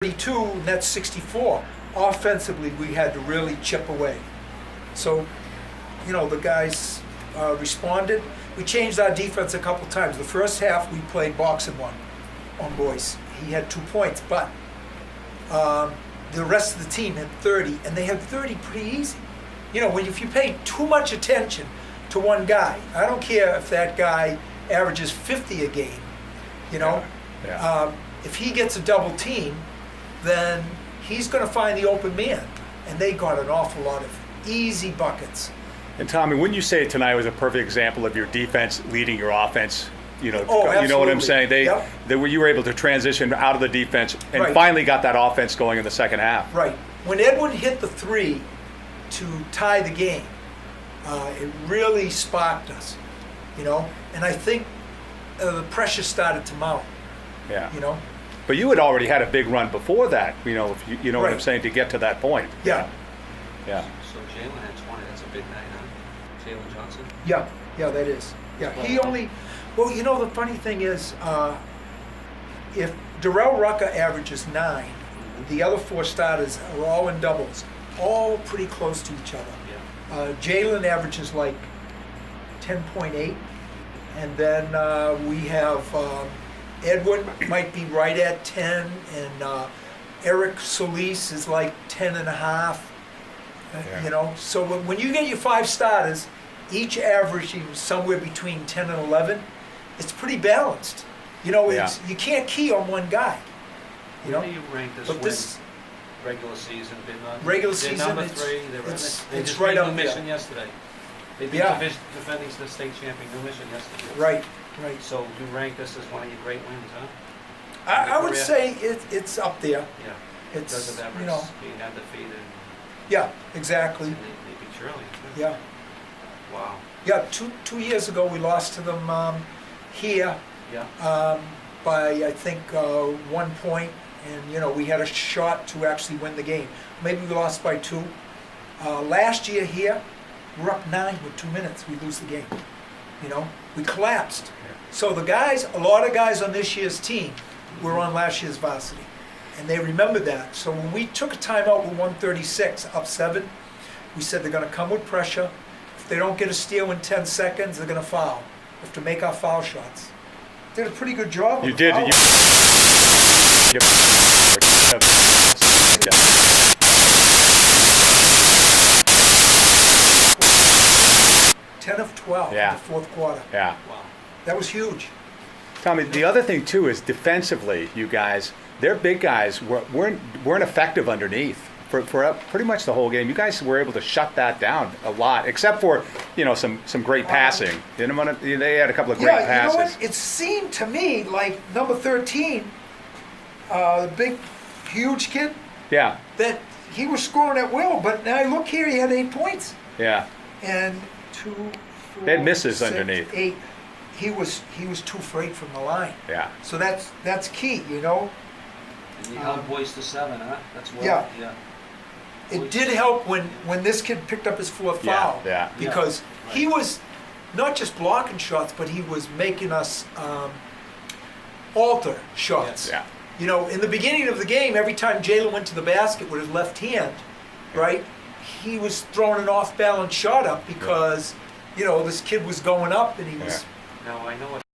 32, and that's 64. Offensively, we had to really chip away. So, the guys responded. We changed our defense a couple times. The first half, we played boxing one on Boyce. He had 2 points, but the rest of the team had 30, and they had 30 pretty easy. If you pay too much attention to one guy, I don't care if that guy averages 50 a game, if he gets a double team, then he's going to find the open man. And they got an awful lot of easy buckets. And Tommy, wouldn't you say tonight was a perfect example of your defense leading your offense? Absolutely. You know what I'm saying? Yep. You were able to transition out of the defense and Right. finally got that offense going in the second half. Right. When Edwin hit the three to tie the game, it really sparked us, and I think the pressure started to mount. Yeah. You know? But you had already had a big run before that, if you know what I'm Right. saying, to get to that point. Yeah. Yeah. So Jalen had 20. That's a big night, huh? Jalen Johnson. Yeah, that is. Yeah, he only. Well, the funny thing is, if Darrell Rucker averages 9, the other 4 starters are all in doubles, all pretty close to each other. Yeah. Jalen averages like 10.8, and then we have Edwin might be right at 10, and Eric Solis is like 10 and a half. Yeah. So when you get your 5 starters, each averaging somewhere between 10 and 11, it's pretty balanced. It's, you can't key on one guy. Where do you rank this But win? this Regular season, regular they're season, number it's- 3. it's They just right beat up New there. Mission yesterday. They beat Yeah. defending state champion New Mission yesterday. right. So you rank this as one of your great wins, huh? I would Career? say it's up there. Yeah. It's Because of Everest being undefeated. yeah, exactly. And they beat Shirley. too. Yeah, Wow. yeah. Two years ago we lost to them here Yeah. by I think 1 point, and we had a shot to actually win the game. Maybe we lost by 2. Last year here, we're up 9 with 2 minutes. We lose the game. We collapsed. So a lot of guys on this year's team were on last year's varsity, and they remembered that. So when we took a timeout with 136, up 7, we said they're going to come with pressure. If they don't get a steal in 10 seconds, they're going to foul. We have to make our foul shots. Did a pretty good job. You with the did. foul. 10 of 12 Yeah. in the fourth quarter. Yeah. Wow. That was huge. Tommy, the other thing too is defensively, you guys, their big guys weren't effective underneath for pretty much the whole game. You guys were able to shut that down a lot, except for some great passing. They had a couple of great passes. You know what? It seemed to me like number 13, the big, huge kid, Yeah, that he was scoring at will. But now look here, he had 8 points. yeah. And 2, 4, They had misses 6, underneath. 8. He was too afraid from the line. Yeah. So that's key, And you held Boyce to 7, huh? That's well. Yeah. Yeah. It did help when this kid picked up his 4th Yeah, foul. yeah. Because Yeah, he right. was not just blocking shots, but he was making us alter shots. Yeah. In the beginning of the game, every time Jalen went to the basket with his left hand, right, he was throwing an off-balance shot up because, this kid was going up and he was... Now I know